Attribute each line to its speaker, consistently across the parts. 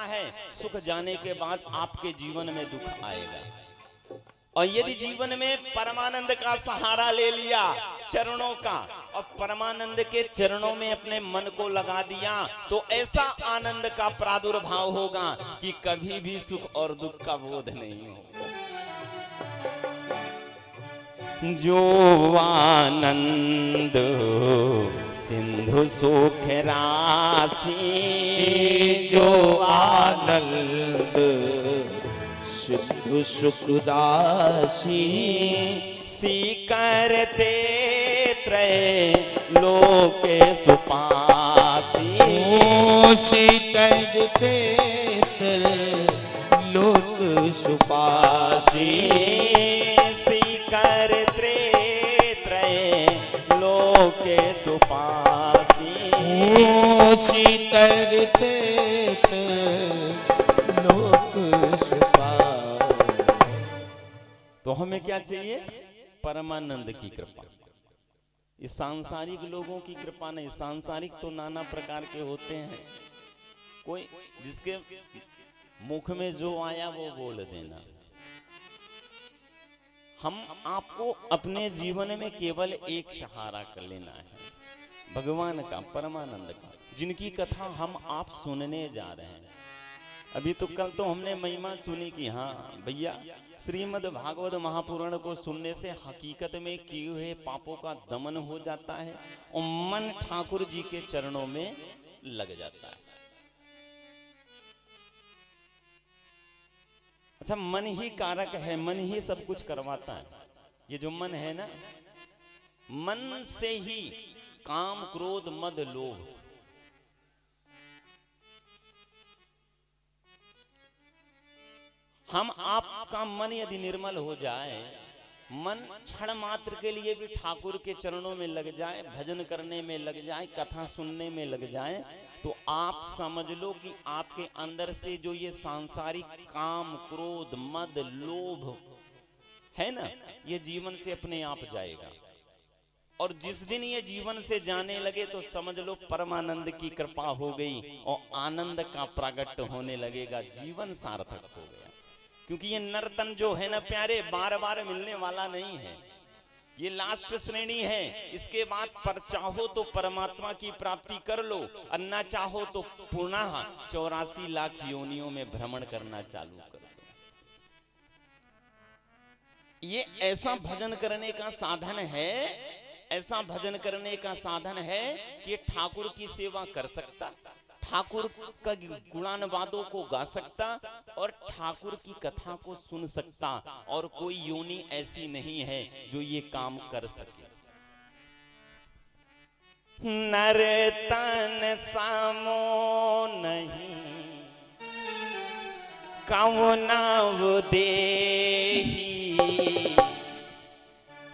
Speaker 1: है सुख जाने के बाद आपके जीवन में दुख आएगा। और यदि जीवन में परमानंद का सहारा ले लिया चरणों का और परमानंद के चरणों में अपने मन को लगा दिया तो ऐसा आनंद का प्रादुर्भाव होगा कि कभी भी सुख और दुख का बोध नहीं होगा। जो आनंद सिंधु सुख राशि,
Speaker 2: जो आनंद सिंधु सुख दासी,
Speaker 1: करते त्रय लोके सुपासी,
Speaker 2: करते लोक सुपासी,
Speaker 1: करते त्रय लोके सुपासी,
Speaker 2: करते लोक सुपासी।
Speaker 1: तो हमें क्या चाहिए? परमानंद की कृपा। इस सांसारिक लोगों की कृपा नहीं। सांसारिक तो नाना प्रकार के होते हैं, कोई जिसके मुख में जो आया वो बोल देना। हम आपको अपने जीवन में केवल एक सहारा कर लेना है, भगवान का, परमानंद का, जिनकी कथा हम आप सुनने जा रहे हैं। अभी तो कल तो हमने महिमा सुनी कि हाँ भैया श्रीमद् भागवत महापुराण को सुनने से हकीकत में किए हुए पापों का दमन हो जाता है और मन ठाकुर जी के चरणों में लग जाता है। अच्छा, मन ही कारक है, मन ही सब कुछ करवाता है। ये जो मन है ना, मन से ही काम क्रोध मद लोभ, हम आपका मन यदि निर्मल हो जाए, मन क्षण मात्र के लिए भी ठाकुर के चरणों में लग जाए, भजन करने में लग जाए, कथा सुनने में लग जाए, तो आप समझ लो कि आपके अंदर से जो ये सांसारिक काम क्रोध मद लोभ है ना, ये जीवन से अपने आप जाएगा। और जिस दिन ये जीवन से जाने लगे तो समझ लो परमानंद की कृपा हो गई और आनंद का प्रकट होने लगेगा, जीवन सार्थक हो गया। क्योंकि ये नर्तन जो है ना प्यारे, बार बार मिलने वाला नहीं है, ये लास्ट श्रेणी है। इसके बाद पर चाहो तो परमात्मा की प्राप्ति कर लो और ना चाहो तो पुनः 84 लाख योनियों में भ्रमण करना चालू कर दो। ये ऐसा भजन करने का साधन है, ऐसा भजन करने का साधन है कि ठाकुर की सेवा कर सकता, ठाकुर का गुणानुवादों को गा सकता और ठाकुर की कथा को सुन सकता, और कोई योनि ऐसी नहीं है जो ये काम कर सके। नर तन सामो नहीं कौनाव देही,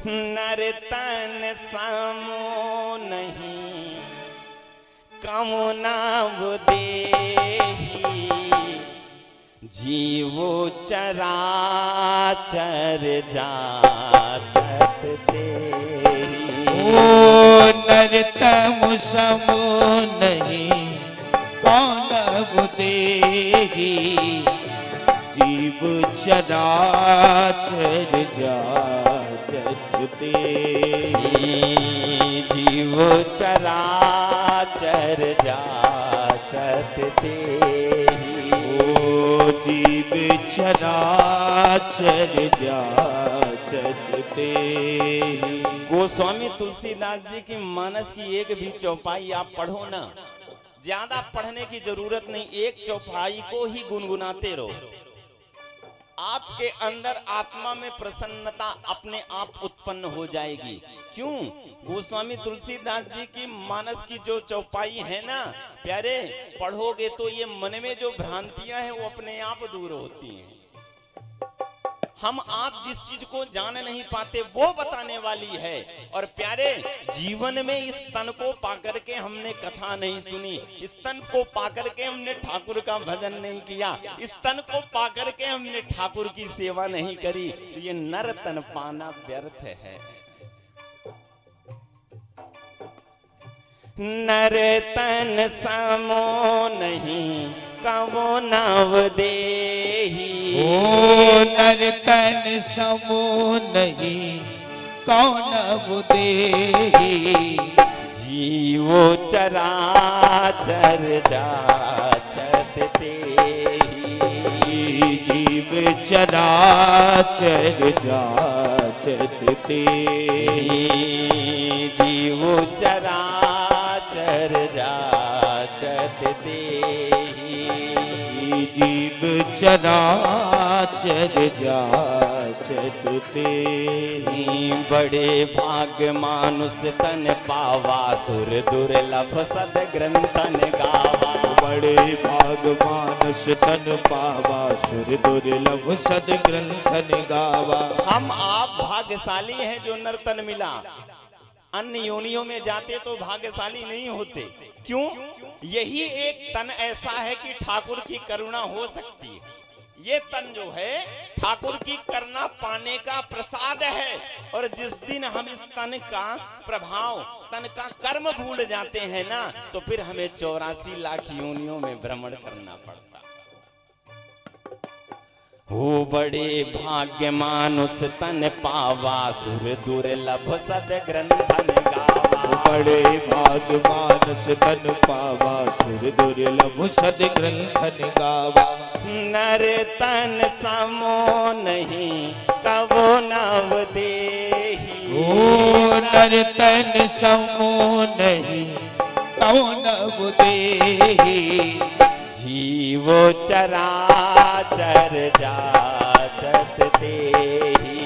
Speaker 1: नर तन सामो नहीं कमुनाव देही, जीवो चराचर जाचत तेरी।
Speaker 2: ओ नरतम समो नहीं कौनव देही, जीव चराचर जाचत तेरी, जीव चराचर जाचत तेरी। ओ जीव चराचर जाचत तेरी।
Speaker 1: गोस्वामी तुलसीदास जी की मानस की एक भी चौपाई आप पढ़ो ना, ज्यादा पढ़ने की जरूरत नहीं, एक चौपाई को ही गुनगुनाते रहो, आपके अंदर आत्मा में प्रसन्नता अपने आप उत्पन्न हो जाएगी। क्यों? गोस्वामी तुलसीदास जी की मानस की जो चौपाई है ना प्यारे, पढ़ोगे तो ये मन में जो भ्रांतियां हैं वो अपने आप दूर होती हैं। हम आप जिस चीज को जान नहीं पाते वो बताने वाली है। और प्यारे, जीवन में इस तन को पाकर के हमने कथा नहीं सुनी, इस तन को पाकर के हमने ठाकुर का भजन नहीं किया, इस तन को पाकर के हमने ठाकुर की सेवा नहीं करी, तो ये नर तन पाना व्यर्थ है। नर तन समो नहीं कवो नव देही।
Speaker 2: ओ नर तन समो नहीं कौन देही।
Speaker 1: जीवो चराचर जाचत तेहि।
Speaker 2: जीव चराचर जाचत तेहि।
Speaker 1: जीवो चराचर जाचत तेहि।
Speaker 2: जीव चराचर जाचत तेहि।
Speaker 1: बड़े भाग मानुष तन पावा सुर दुर्लभ सद ग्रंथन गावा।
Speaker 2: बड़े भाग मानस तन पावा सुर दुर्लभ सद ग्रंथन गावा।
Speaker 1: हम आप भाग्यशाली हैं जो नर्तन मिला। अन्य योनियों में जाते तो भाग्यशाली नहीं होते। क्यों? यही एक तन ऐसा है कि ठाकुर की करुणा हो सकती है। ये तन जो है ठाकुर की करुणा पाने का प्रसाद है। और जिस दिन हम इस तन का प्रभाव, तन का कर्म भूल जाते हैं ना, तो फिर हमें 84 लाख योनियों में भ्रमण करना पड़ता। हो बड़े भाग्य मानुष तन पावा सुर दुर्लभ सद ग्रंथन गावा।
Speaker 2: बड़े भाग मानस तन पावा सुर दुर्लभ सद ग्रंथन गावा।
Speaker 1: नर तन समो नहीं कवो नव देही।
Speaker 2: ओ नर तन समो नहीं कौन देही।
Speaker 1: जीवो चराचर जाचत तेहि।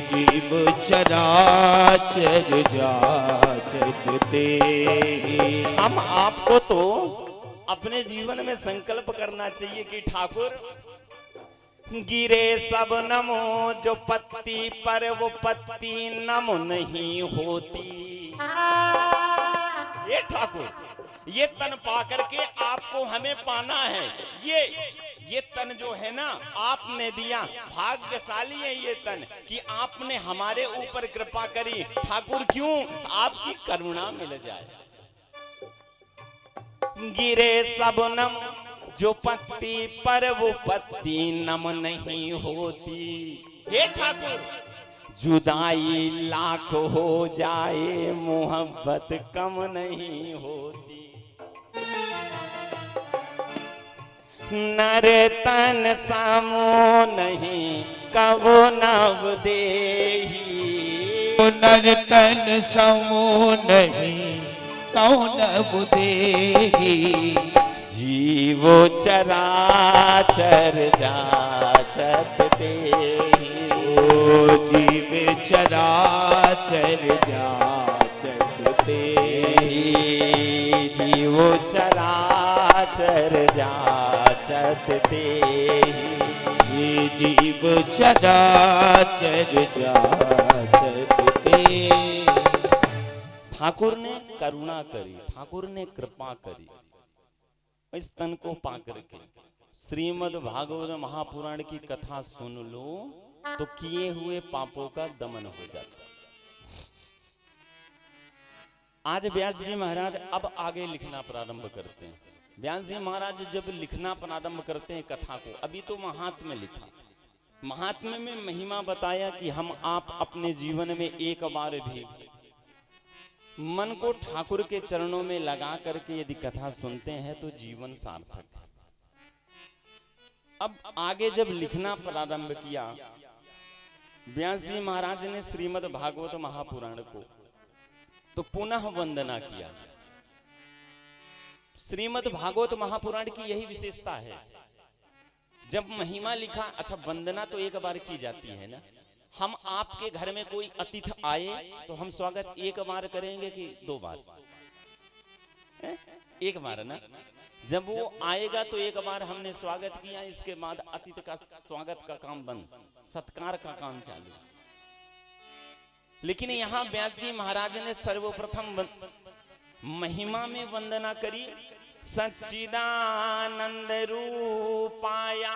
Speaker 2: जीव चराचर जाचत तेहि।
Speaker 1: हम आपको तो अपने जीवन में संकल्प करना चाहिए कि ठाकुर गिरे सब नमो जो पत्ती पर वो पत्ती नम नहीं होती। ये ठाकुर, ये तन पा करके आपको हमें पाना है। ये तन जो है ना आपने दिया, भाग्यशाली है ये तन कि आपने हमारे ऊपर कृपा करी। ठाकुर क्यों? आपकी करुणा मिल जाए। गिरे सब नम जो पत्ती पर वो पत्ती नम नहीं होती। हे ठाकुर, जुदाई लाख हो जाए मोहब्बत कम नहीं होती। नर तन समो नहीं कवो नव देही।
Speaker 2: नर तन समो नहीं कौन देही।
Speaker 1: जीवो चराचर जाचत तेहि।
Speaker 2: ओ जीव चराचर जाचत तेहि।
Speaker 1: जीवो चराचर जाचत तेहि।
Speaker 2: जीव चराचर जाचत तेहि।
Speaker 1: ठाकुर ने करुणा करी, ठाकुर ने कृपा करी। इस तन को पाकर के श्रीमद् भागवत महापुराण की कथा सुन लो तो किए हुए पापों का दमन हो जाता है। आज व्यास जी महाराज अब आगे लिखना प्रारंभ करते हैं। व्यास जी महाराज जब लिखना प्रारंभ करते हैं कथा को, अभी तो महात्म्य लिखा, महात्म्य में महिमा बताया कि हम आप अपने जीवन में एक बार भी मन को ठाकुर के चरणों में लगा करके यदि कथा सुनते हैं तो जीवन सार्थक है। अब आगे जब लिखना प्रारंभ किया व्यास जी महाराज ने श्रीमद् भागवत महापुराण को, तो पुनः वंदना किया। श्रीमद् भागवत महापुराण की यही विशेषता है, जब महिमा लिखा, अच्छा वंदना तो एक बार की जाती है ना। हम आपके घर में कोई अतिथि आए तो हम स्वागत एक बार करेंगे कि 2 बार? एक बार ना। जब वो आएगा तो एक बार हमने स्वागत किया, इसके बाद अतिथि का स्वागत का काम बंद, सत्कार का काम चालू। लेकिन यहाँ व्यास जी महाराज ने सर्वप्रथम महिमा में वंदना करी। सच्चिदानंद रूपाया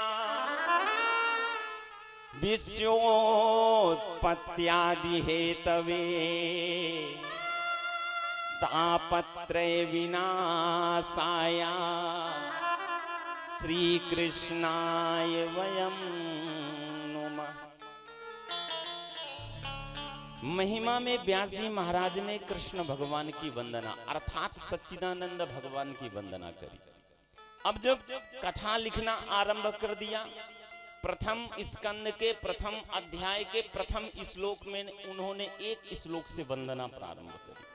Speaker 1: विश्वोत्पत्त्यादि हेतवे तापत्रय विनाशाय श्री कृष्णाय वयं नुमः। महिमा में व्यास जी महाराज ने कृष्ण भगवान की वंदना अर्थात सच्चिदानंद भगवान की वंदना करी। अब जब कथा लिखना आरंभ कर दिया, प्रथम स्कंद के प्रथम अध्याय के प्रथम श्लोक में उन्होंने एक श्लोक से वंदना प्रारंभ करी।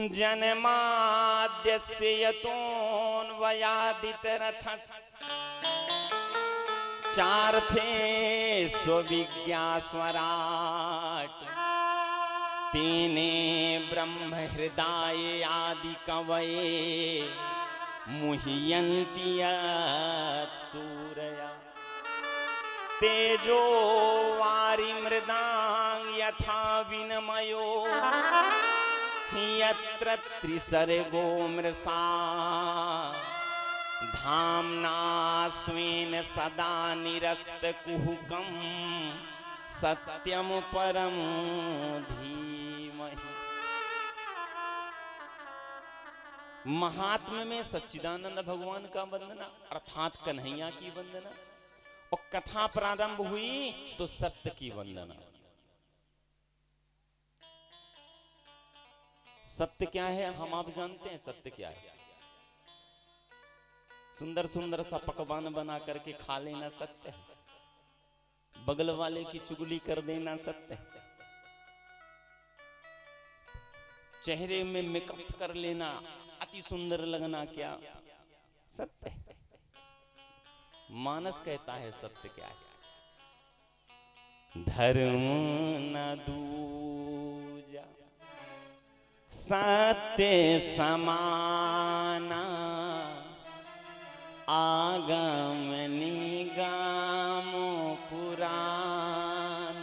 Speaker 1: जन्माद्यस्य यतोऽन्वयादितरथस् चार्थे स्वविज्ञा स्वराट तेने ब्रह्म हृदय आदि कवये मुह्यन्ति यत् सूरया तेजो वारिमृदां यथा विनिमयो यत्र त्रिसर्गो मृषा धाम्ना स्वेन सदा निरस्तकुहकं सत्यं परं धीमहि। महात्म्य में सच्चिदानंद भगवान का वंदना अर्थात कन्हैया की वंदना, और कथा प्रारंभ हुई तो सत्य की वंदना। सत्य क्या है हम आप जानते हैं? सत्य क्या है? सुंदर सुंदर सा पकवान बना करके खा लेना सत्य है, बगल वाले की चुगली कर देना सत्य है, चेहरे में मेकअप कर लेना अति सुंदर लगना क्या सत्य है? मानस कहता है सत्य क्या है? धर्म न दूजा सत्य समाना आगम निगम पुराण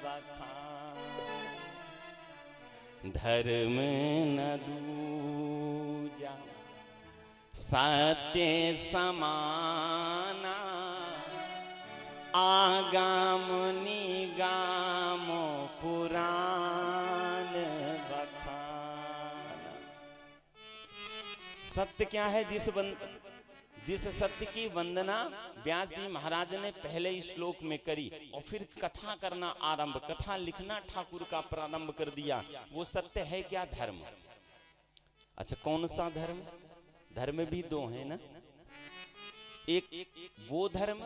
Speaker 1: बखान। धर्म न दूजा सत्य समाना आगम निगम पुराण बखान। सत्य क्या है? जिस सत्य की वंदना व्यास जी महाराज ने पहले ही श्लोक में करी और फिर कथा करना आरंभ, कथा लिखना ठाकुर का प्रारंभ कर दिया। वो सत्य है क्या? धर्म। अच्छा, कौन सा धर्म? धर्म भी दो है ना। एक वो धर्म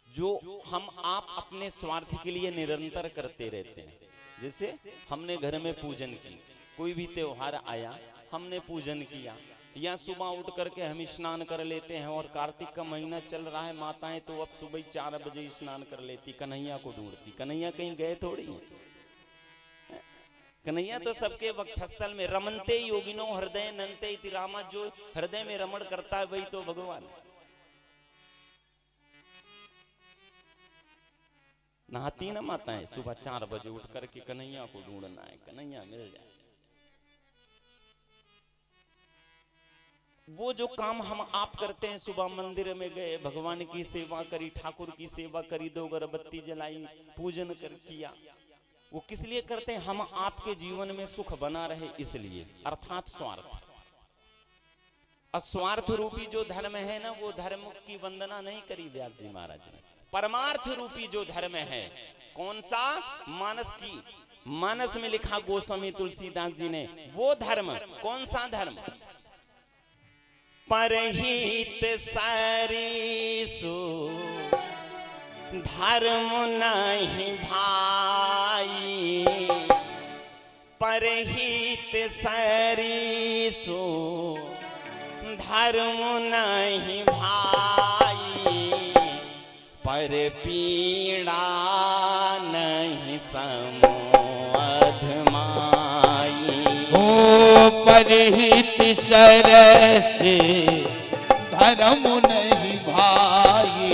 Speaker 1: जो हम आप अपने स्वार्थ के लिए निरंतर करते रहते हैं, जैसे हमने घर में पूजन की, कोई भी त्योहार आया हमने पूजन किया, या सुबह उठ करके हम स्नान कर लेते हैं, और कार्तिक का महीना चल रहा है, माताएं तो अब सुबह 4 बजे स्नान कर लेती, कन्हैया को ढूंढती। कन्हैया कहीं गए थोड़ी, कन्हैया तो सबके वक्षस्थल में। रमनते योगिनो हृदय नंते इति रामा, जो हृदय में रमण करता है वही तो भगवान। नहाती ना माताएं सुबह 4 बजे उठ करके, कन्हैया को ढूंढना है, कन्हैया मिल जाए। वो जो काम हम आप करते हैं, सुबह मंदिर में गए, भगवान की सेवा करी, ठाकुर की सेवा करी, 2 अगरबत्ती जलाई, पूजन कर किया, वो किस लिए करते हैं? हम आपके जीवन में सुख बना रहे इसलिए, अर्थात स्वार्थ। अस्वार्थ रूपी जो धर्म है ना, वो धर्म की वंदना नहीं करी व्यास जी महाराज ने। परमार्थ रूपी जो धर्म है, कौन सा? मानस की, मानस में लिखा गोस्वामी तुलसीदास जी ने, वो धर्म। कौन सा धर्म? परहित सरिसु धर्म नहीं भाई, परहित सरिसु धर्म नहीं भाई, पर पीड़ा नहीं समोधमाई।
Speaker 2: ओ परहित सरस धर्म नहीं भाई,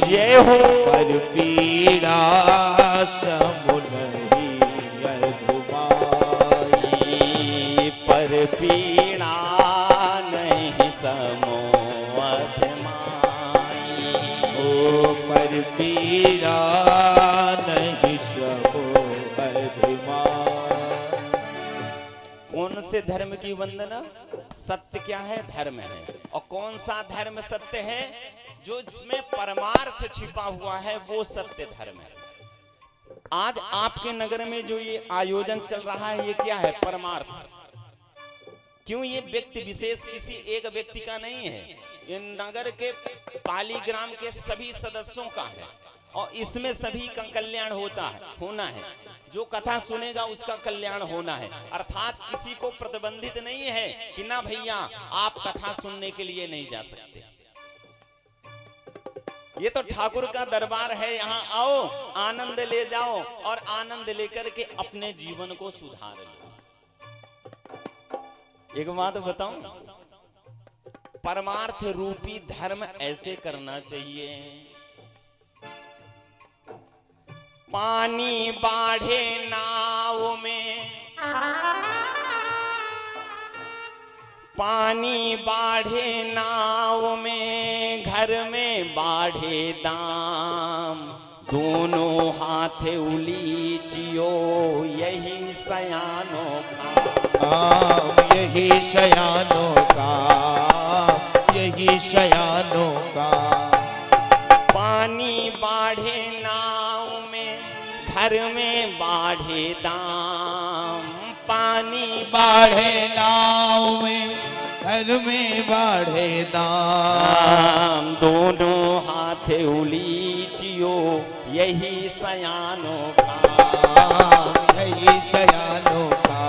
Speaker 1: ये हो
Speaker 2: पर पीड़ा सम नहीं अधमाई,
Speaker 1: पर पीड़ा नहीं समोधमाई।
Speaker 2: ओ पर पीड़ा नहीं समोधमाई।
Speaker 1: कौन शिव वंदना। सत्य क्या है? धर्म है। और कौन सा धर्म सत्य है? जो जिसमें परमार्थ छिपा हुआ है वो सत्य धर्म है। आज आपके नगर में जो ये आयोजन चल रहा है ये क्या है? परमार्थ। क्यों? ये व्यक्ति विशेष किसी एक व्यक्ति का नहीं है, ये नगर के पालीग्राम के सभी सदस्यों का है और इसमें सभी का कल्याण होना है। जो कथा सुनेगा उसका कल्याण होना है। अर्थात किसी को प्रतिबंधित नहीं है कि ना भैया आप कथा सुनने के लिए नहीं जा सकते। ये तो ठाकुर का दरबार है, यहाँ आओ, आनंद ले जाओ और आनंद लेकर के अपने जीवन को सुधार लो। एक बात बताऊं, परमार्थ रूपी धर्म ऐसे करना चाहिए। पानी बाढ़े नाव में, पानी बाढ़े नाव में, घर में बाढ़े दाम, दोनों हाथ उलीचियो यही सयानों का,
Speaker 2: यही शयानों का, यही शयानों का।
Speaker 1: पानी बाढ़े नाव में, घर में बाढ़े दाम, पानी
Speaker 2: बाढ़े नाव में, घर में बाढ़े दाम,
Speaker 1: दोनों हाथ उलीचियो यही सयानों का,
Speaker 2: यही शयानों का,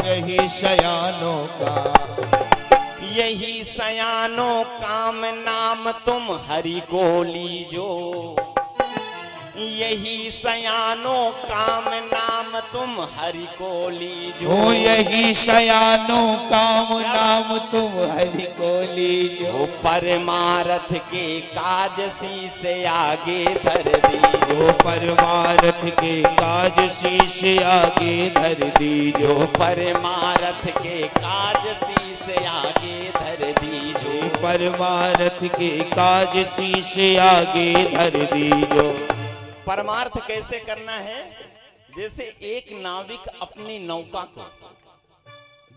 Speaker 2: यही शयानों का।
Speaker 1: यही सयानों काम नाम तुम हरि को लीजो, यही सयानों काम नाम तुम हरि को लीजो,
Speaker 2: ओ यही शयानों काम नाम तुम हरि को लीजो।
Speaker 1: परमारथ के काज शीश आगे धर दीजो,
Speaker 2: परमारथ के काज शीश आगे धर दीजो,
Speaker 1: परमारथ के काज शीश आगे धर दीजो,
Speaker 2: परमारथ के काज शीश आगे धर दीजो।
Speaker 1: परमार्थ कैसे करना है? जैसे एक नाविक अपनी नौका को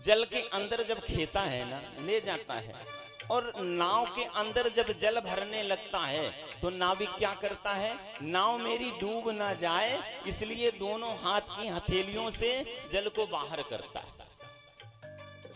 Speaker 1: जल के अंदर जब खेता है ना, ले जाता है, और नाव के अंदर जब जल भरने लगता है तो नाविक क्या करता है? नाव मेरी डूब ना जाए इसलिए दोनों हाथ की हथेलियों से जल को बाहर करता है।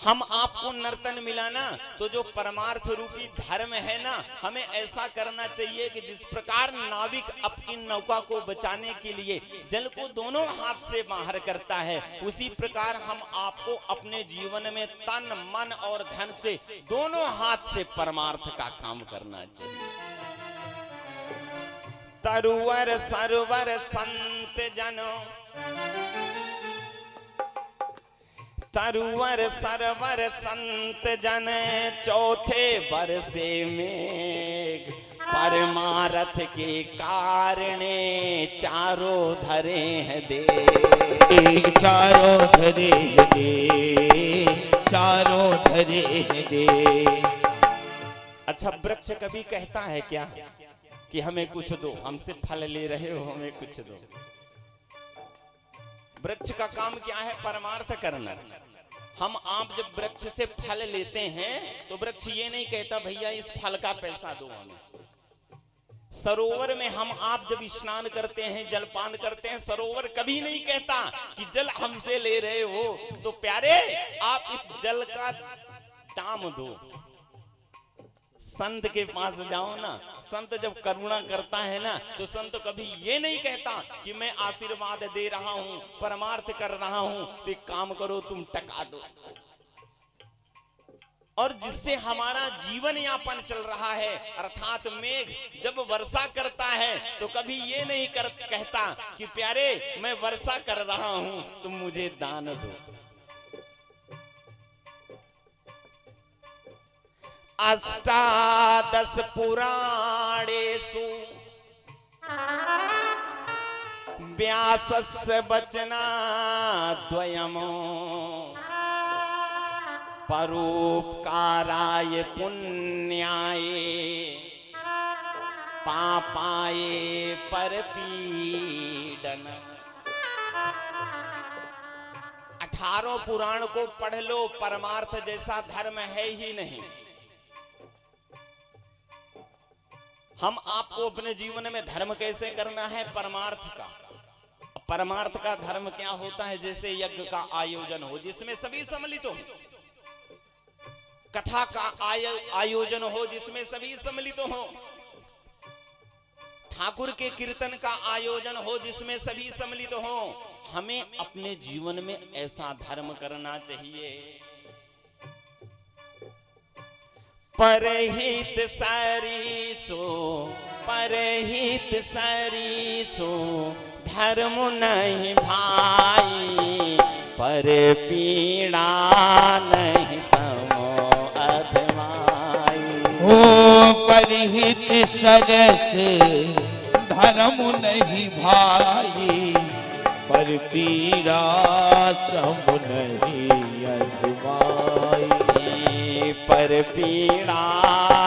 Speaker 1: हम आपको नर्तन मिला ना, तो जो परमार्थ रूपी धर्म है ना, हमें ऐसा करना चाहिए कि जिस प्रकार नाविक अपनी नौका को बचाने के लिए जल को दोनों हाथ से बाहर करता है, उसी प्रकार हम आपको अपने जीवन में तन मन और धन से दोनों हाथ से परमार्थ का काम करना चाहिए। तरुवर सरवर संत जनो, तरुवर सरवर संत जन, चौथे बरसे मेघ, परमारथ के कारणे चारों धरे हैं दे,
Speaker 2: चारों धरे हैं दे, चारों धरे हैं दे।
Speaker 1: अच्छा, वृक्ष कभी कहता है क्या कि हमें कुछ दो, हमसे फल ले रहे हो, हमें कुछ दो? वृक्ष का काम क्या है? परमार्थ करना। हम आप जब वृक्ष से फल लेते हैं तो वृक्ष ये नहीं कहता भैया इस फल का पैसा दो हमें। सरोवर में हम आप जब स्नान करते हैं, जलपान करते हैं, सरोवर कभी नहीं कहता कि जल हमसे ले रहे हो तो प्यारे आप इस जल का दाम दो। संत के पास जाओ ना, संत जब करुणा करता है ना तो संत कभी ये नहीं कहता कि मैं आशीर्वाद दे रहा हूं, परमार्थ कर रहा हूं, तो एक काम करो तुम टका दो। और जिससे हमारा जीवन यापन चल रहा है, अर्थात मेघ जब वर्षा करता है तो कभी ये नहीं कहता कि प्यारे मैं वर्षा कर रहा हूं तुम मुझे दान दो। अष्टादश पुराणेषु व्यासस्य वचनाद्वयम् परोपकाराय पुण्याय पापाय परपीडन। 18 पुराण को पढ़ लो, परमार्थ जैसा धर्म है ही नहीं। हम आपको अपने जीवन में धर्म कैसे करना है, परमार्थ का। परमार्थ का धर्म क्या होता है? जैसे यज्ञ का आयोजन हो जिसमें सभी सम्मिलित हो, कथा का आयोजन हो जिसमें सभी सम्मिलित हो, ठाकुर के कीर्तन का आयोजन हो जिसमें सभी सम्मिलित हो। हमें अपने जीवन में ऐसा धर्म करना चाहिए। परहित सरिसो, परहित सरिसो धर्म नहीं भाई, पर पीड़ा नहीं समो अधमाई।
Speaker 2: ओ परहित सरस धर्म नहीं भाई, पर पीड़ा सम नहीं अधमाई।
Speaker 1: पर पीड़ा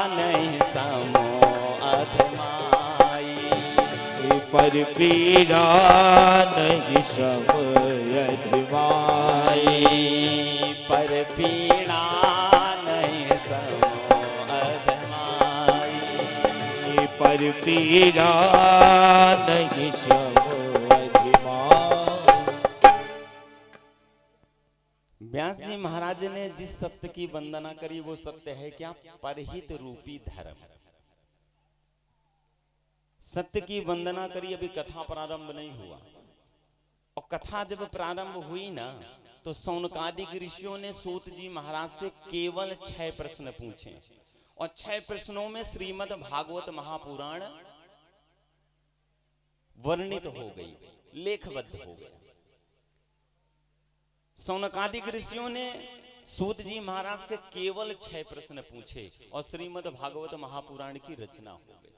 Speaker 1: नहीं समो अधमाई,
Speaker 2: पर पीड़ा नहीं सम अधमाई।
Speaker 1: पर पीड़ा नहीं समो अधमाई,
Speaker 2: पर पीड़ा नहीं सम
Speaker 1: व्यास जी महाराज ने जिस सत्य की वंदना करी वो सत्य है क्या? परहित रूपी धर्म। सत्य की वंदना करी, अभी कथा प्रारंभ नहीं हुआ। और कथा जब प्रारंभ हुई ना, तो सौनकादिक ऋषियों ने सूत जी महाराज से केवल 6 प्रश्न पूछे, और 6 प्रश्नों में श्रीमद् भागवत महापुराण वर्णित हो गई, लेखबद्ध हो गया। सौनकादिक ऋषियों ने सूत जी महाराज से केवल 6 प्रश्न पूछे और श्रीमद् भागवत महापुराण की रचना हो गई।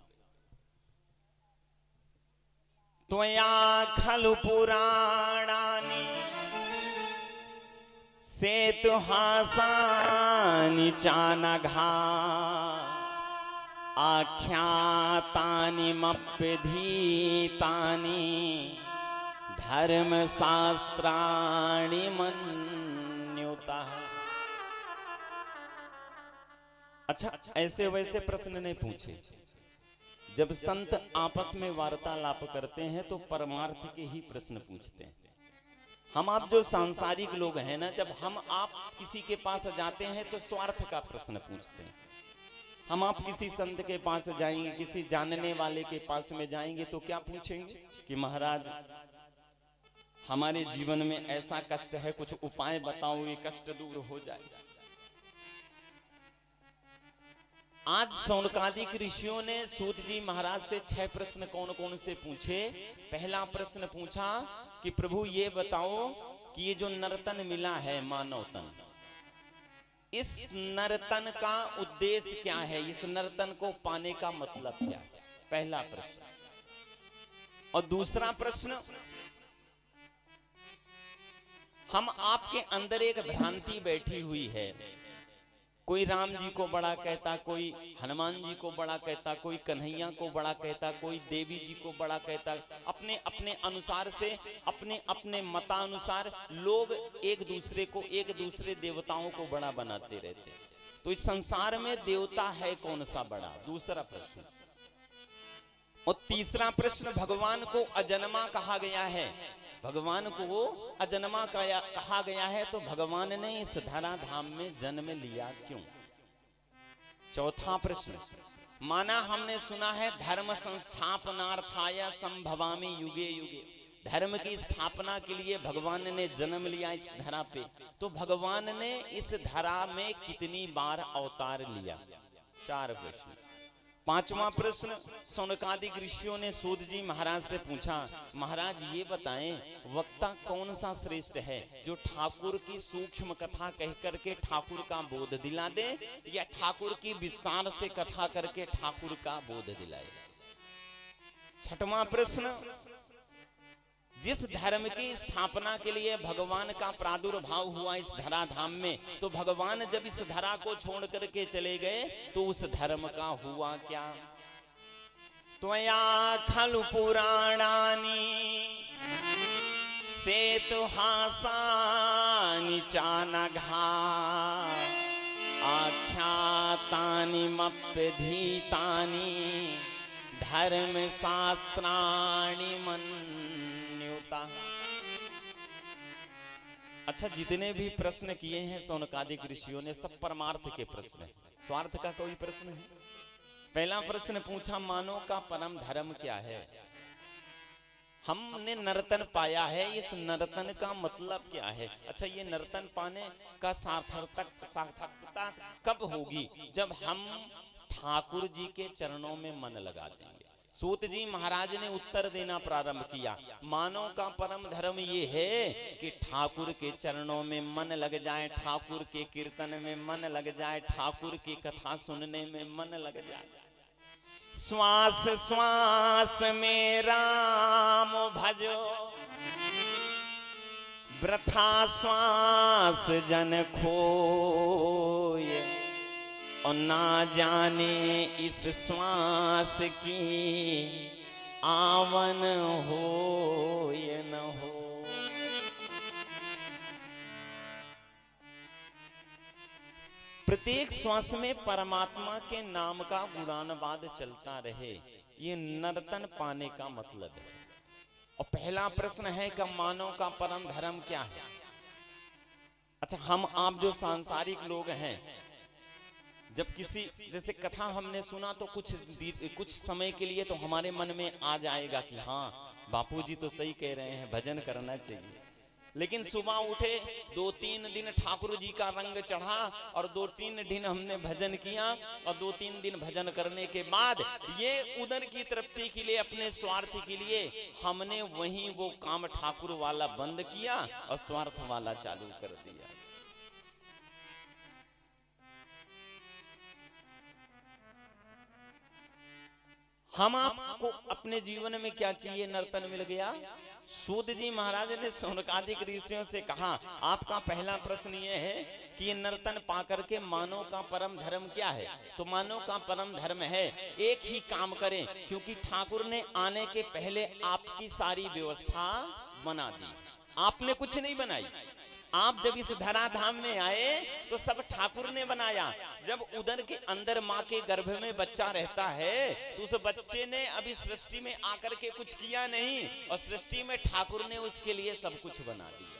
Speaker 1: त्वया खलु पुराणानि सेतुहासानि चानघा, आख्यातानि मप्यधीतानि धर्म शास्त्राणि मन्युता। अच्छा, ऐसे वैसे प्रश्न नहीं पूछे। जब संत आपस में वार्तालाप करते हैं तो परमार्थ के ही प्रश्न पूछते हैं। हम आप जो सांसारिक लोग हैं ना, जब हम आप किसी के पास जाते हैं तो स्वार्थ का प्रश्न पूछते हैं। हम आप किसी संत के पास जाएंगे, किसी जानने वाले के पास में जाएंगे तो क्या पूछेंगे कि महाराज हमारे जीवन में ऐसा कष्ट है, कुछ उपाय बताओ ये कष्ट दूर हो जाए। आज सौनकादिक ऋषियों ने सूत जी महाराज से 6 प्रश्न कौन कौन से पूछे। पहला प्रश्न पूछा कि प्रभु ये बताओ कि ये जो नर्तन मिला है, मानव तन, इस नर्तन का उद्देश्य क्या है, इस नर्तन को पाने का मतलब क्या है? पहला प्रश्न। और दूसरा प्रश्न, हम आपके अंदर एक भ्रांति बैठी हुई है। कोई राम जी को बड़ा कहता, कोई हनुमान जी को बड़ा कहता, कोई कन्हैया को बड़ा कहता, कोई देवी जी को बड़ा कहता। अपने अपने अनुसार से, अपने अपने मतानुसार लोग एक दूसरे को, एक दूसरे देवताओं को बड़ा बनाते रहते। तो इस संसार में देवता है कौन सा बड़ा? दूसरा प्रश्न। और तीसरा प्रश्न, भगवान को अजन्मा कहा गया है, भगवान को वो अजन्मा कहा गया है, तो भगवान ने इस धराधाम में जन्म लिया क्यों? चौथा प्रश्न, माना हमने सुना है धर्म संस्थापनार्थाय संभवामि युगे युगे, धर्म की स्थापना के लिए भगवान ने जन्म लिया इस धरा पे, तो भगवान ने इस धरा में कितनी बार अवतार लिया? 4 प्रश्न। 5वां प्रश्न, सौनकादिक ऋषियों ने सूत जी महाराज से पूछा, महाराज ये बताएं वक्ता कौन सा श्रेष्ठ है, जो ठाकुर की सूक्ष्म कथा कह करके ठाकुर का बोध दिला दे, या ठाकुर की विस्तार से कथा करके ठाकुर का बोध दिलाए? 6वां प्रश्न, जिस धर्म की स्थापना के लिए भगवान का प्रादुर्भाव हुआ इस धराधाम में, तो भगवान जब इस धरा को छोड़ करके चले गए तो उस धर्म का हुआ क्या? त्वया खलु पुराणानि सेतु हासानि चानघा आख्यातानि मप्यधीतानि धर्म शास्त्राणि मन्युता। अच्छा, जितने भी प्रश्न किए हैं शौनकादिक ऋषियों ने, सब परमार्थ के प्रश्न हैं, स्वार्थ का कोई प्रश्न है? पहला प्रश्न पूछा, मानव का परम धर्म क्या है? हमने नर्तन पाया है, इस नर्तन का मतलब क्या है? अच्छा, ये नर्तन पाने का सार्थकता कब होगी? जब हम ठाकुर जी के चरणों में मन लगा देंगे। सूत जी महाराज ने उत्तर देना प्रारंभ किया, मानव का परम धर्म ये है कि ठाकुर के चरणों में मन लग जाए, ठाकुर के कीर्तन में मन लग जाए, ठाकुर की कथा सुनने में मन लग जाए। श्वास श्वास में राम भजो, वृथा श्वास जन खोय, और ना जाने इस श्वास की आवन हो या न हो। प्रत्येक श्वास में परमात्मा के नाम का गुणानुवाद चलता रहे, ये नर्तन पाने का मतलब है। और पहला प्रश्न है कि मानव का परम धर्म क्या है? अच्छा, हम आप जो सांसारिक लोग हैं, जब किसी जैसे कथा हमने सुना तो कुछ समय के लिए तो हमारे मन में आ जाएगा कि हाँ, बापूजी तो सही कह रहे हैं, भजन करना चाहिए। लेकिन सुबह उठे, 2-3 दिन ठाकुर जी का रंग चढ़ा और 2-3 दिन हमने भजन किया, और 2-3 दिन भजन करने के बाद ये उदर की तृप्ति के लिए, अपने स्वार्थ के लिए हमने वहीं वो काम ठाकुर वाला बंद किया और स्वार्थ वाला चालू कर दिया। हम आपको अपने जीवन में क्या चाहिए? नर्तन मिल गया। सूत जी महाराज ने शौनकादिक ऋषियों से कहा, आपका पहला प्रश्न यह है कि ये नर्तन पाकर के मानव का परम धर्म क्या है? तो मानव का परम धर्म है एक ही काम करें, क्योंकि ठाकुर ने आने के पहले आपकी सारी व्यवस्था बना दी, आपने कुछ नहीं बनाई। आप जब इस धराधाम में आए तो सब ठाकुर ने बनाया। जब उदर के अंदर माँ के गर्भ में बच्चा रहता है तो उस बच्चे ने अभी सृष्टि में आकर के कुछ किया नहीं, और सृष्टि में ठाकुर ने उसके लिए सब कुछ बना दिया।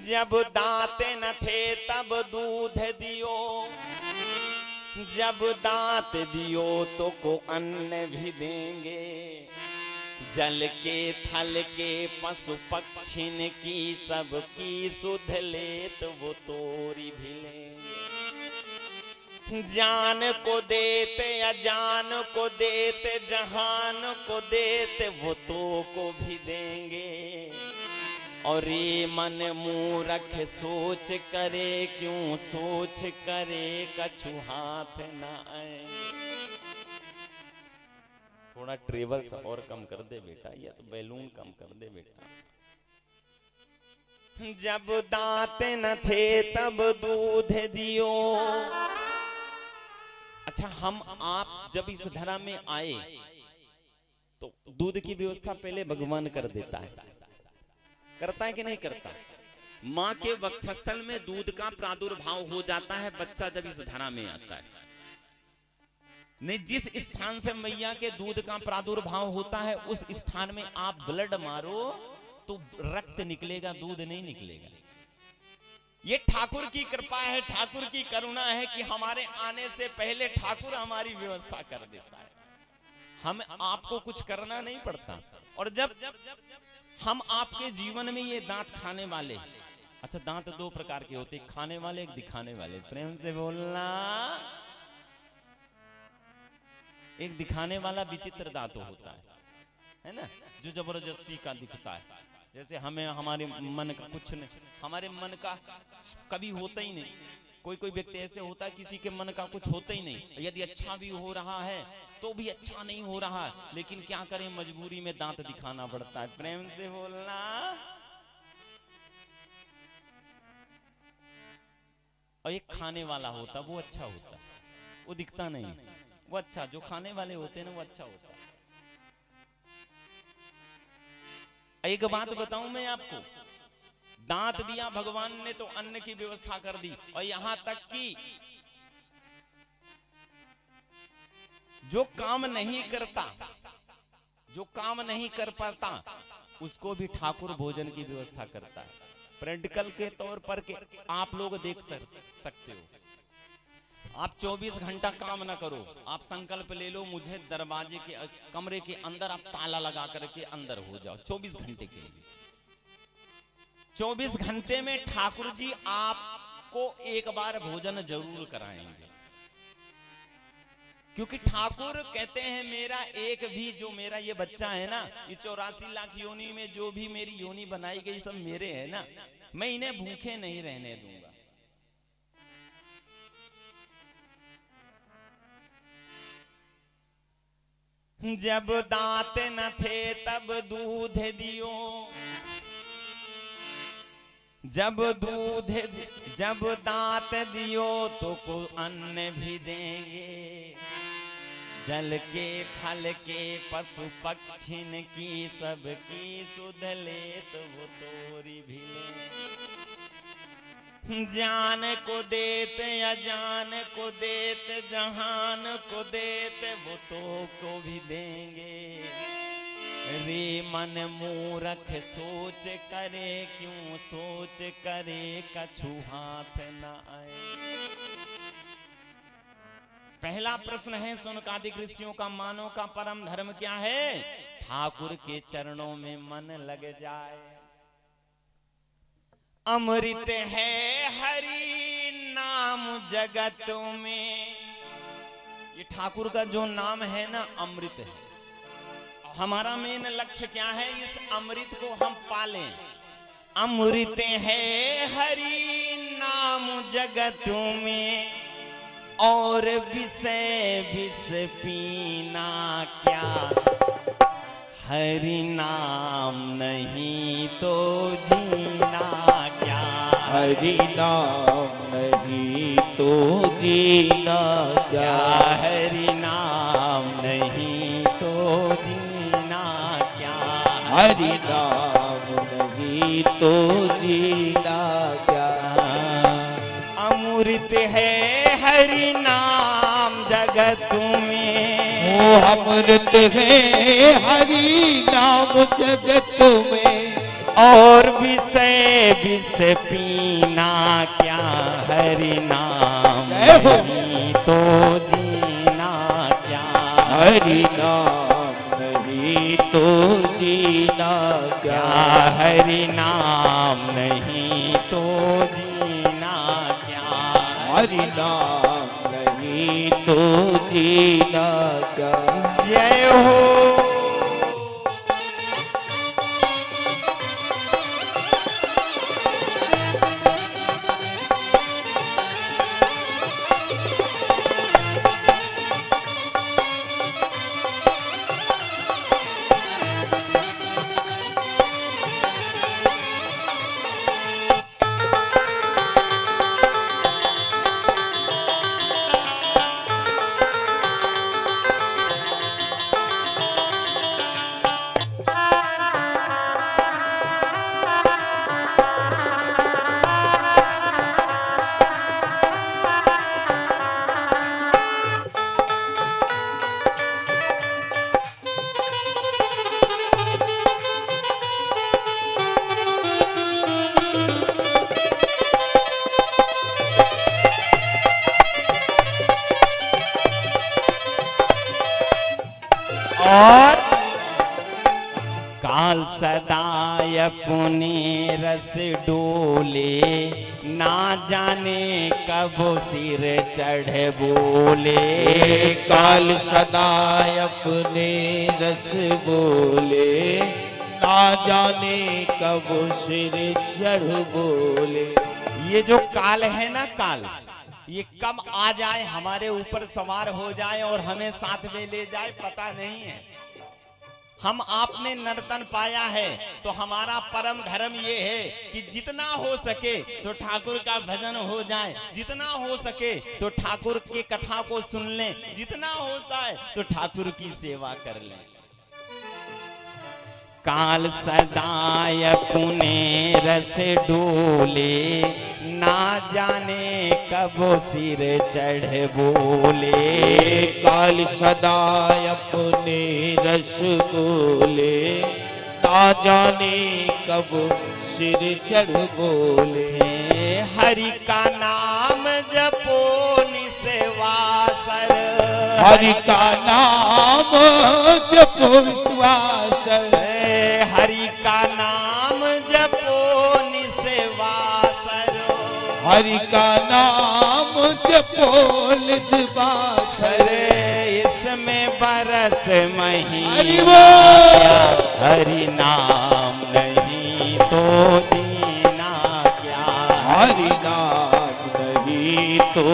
Speaker 1: जब दांत न थे तब दूध दियो, जब दांत दियो तो को अन्न भी देंगे, जल के थल के पशु पक्षिन की सबकी सुध लेत वो तोरी भी लेंगे। जान को देते अजान को देते, जहान को देते वो तो को भी देंगे। और ये मन मूरख सोच करे, क्यों सोच करे कछु हाथ न आए। थोड़ा ट्रेवल्स और कम कर दे बेटा, या तो बैलून कम कर दे बेटा। जब दांत न थे तब दूध दियो। अच्छा, हम आप जब इस धरा में आए तो दूध की व्यवस्था पहले भगवान कर देता है, करता है कि नहीं करता? माँ के वक्षस्थल में दूध का प्रादुर्भाव हो जाता है बच्चा जब इस धरा में आता है। नहीं, जिस स्थान से मैया के दूध का प्रादुर्भाव होता है उस स्थान में आप ब्लड मारो तो रक्त निकलेगा, दूध नहीं निकलेगा। ये ठाकुर की कृपा है, ठाकुर की करुणा है कि हमारे आने से पहले ठाकुर हमारी व्यवस्था कर देता है, हम आपको कुछ करना नहीं पड़ता। और जब हम आपके जीवन में ये दांत खाने वाले, अच्छा दांत दो प्रकार के होते, खाने वाले एक दिखाने वाले, प्रेम से बोलना। एक दिखाने वाला विचित्र दांत होता है ना, जो जबरदस्ती का दिखता है। जैसे हमें हमारे मन का कुछ नहीं, हमारे मन का कभी होता ही नहीं। कोई कोई व्यक्ति ऐसे होता है किसी के मन का कुछ होता ही नहीं, यदि अच्छा भी हो रहा है तो भी अच्छा नहीं हो रहा, लेकिन क्या करें, मजबूरी में दांत दिखाना पड़ता है। प्रेम से बोलना। और एक खाने वाला होता, वो अच्छा होता, वो दिखता नहीं, वो अच्छा, जो खाने वाले होते हैं ना वो अच्छा होता है। एक बात बताऊं मैं आपको, दांत दिया भगवान ने तो अन्न की व्यवस्था कर दी, और यहां तक कि जो काम नहीं करता, जो काम नहीं कर पाता, उसको भी ठाकुर भोजन की व्यवस्था करता है। प्रैक्टिकल के तौर पर के आप लोग देख सकते हो। आप 24 घंटा काम ना करो, आप संकल्प ले लो मुझे दरवाजे के कमरे के अंदर आप ताला लगा करके अंदर हो जाओ 24 घंटे के लिए। 24 घंटे में ठाकुर जी आपको एक बार भोजन जरूर कराएंगे, क्योंकि ठाकुर कहते हैं मेरा एक भी, जो मेरा ये बच्चा है ना, ये 84 लाख योनि में जो भी मेरी योनि बनाई गई सब मेरे है ना, मैं इन्हें भूखे नहीं रहने दूंगा। जब दांत न थे तब दूध दियो, जब दांत दियो तो को अन्न भी देंगे। जल के थल के पशु पक्षिन की सबकी सुध ले तो वो तोरी भी ले। जान को देते अजान को देते, जहान को देते वो तो को भी देंगे। रे मन मूरख सोच करे, क्यों सोच करे कछु हाथ न आए। पहला प्रश्न है शौनकादिक ऋषियों का, मानव का परम धर्म क्या है? ठाकुर के चरणों में मन लग जाए। अमृत है हरि नाम जगत में, ये ठाकुर का जो नाम है ना अमृत है। हमारा मेन लक्ष्य क्या है? इस अमृत को हम पालें। अमृत है हरि नाम जगत में, और विष पीना क्या। हरि नाम नहीं तो जीना क्या।
Speaker 2: हरि नाम नहीं तो जीना क्या।
Speaker 1: हरि नाम नहीं तो जीना क्या।
Speaker 2: हरि नाम नहीं तो जीना क्या।
Speaker 1: अमृत है हरि नाम जगत में,
Speaker 2: अमृत है हरि नाम जगत में,
Speaker 1: और विष पीना क्या। हरि नाम नहीं तो जीना क्या।
Speaker 2: हरि नाम नहीं तो जीना क्या।
Speaker 1: हरि नाम नहीं तो जीना क्या।
Speaker 2: हरि नाम नहीं तो जीना क्या।
Speaker 1: जय हो। और काल सदाय अपने रस डोले, ना जाने कब सिर चढ़ बोले।
Speaker 2: काल सदाय अपने रस बोले, ना जाने कब सिर चढ़ बोले।
Speaker 1: ये जो काल है ना, काल ये कब आ जाए हमारे ऊपर सवार हो जाए और हमें साथ में ले जाए पता नहीं है। हम आपने नर्तन पाया है तो हमारा परम धर्म ये है कि जितना हो सके तो ठाकुर का भजन हो जाए, जितना हो सके तो ठाकुर की कथा को सुन लें, जितना हो जाए तो ठाकुर की सेवा कर लें। काल सदाय पुने रस डोले, ना जाने कब सिर चढ़ बोले।
Speaker 2: काल सदाय अपने रस डोले, ना जाने कब सिर चढ़ बोले।
Speaker 1: हरि का नाम जपो निस्वासर,
Speaker 2: हरि का नाम जपो निस्वासर,
Speaker 1: हरि का नाम जपो निस्वासर,
Speaker 2: हरि का नाम जपो निस्वासर।
Speaker 1: इसमें बरस मही, हरि नाम नहीं तो जीना क्या,
Speaker 2: हरि नाम नहीं तो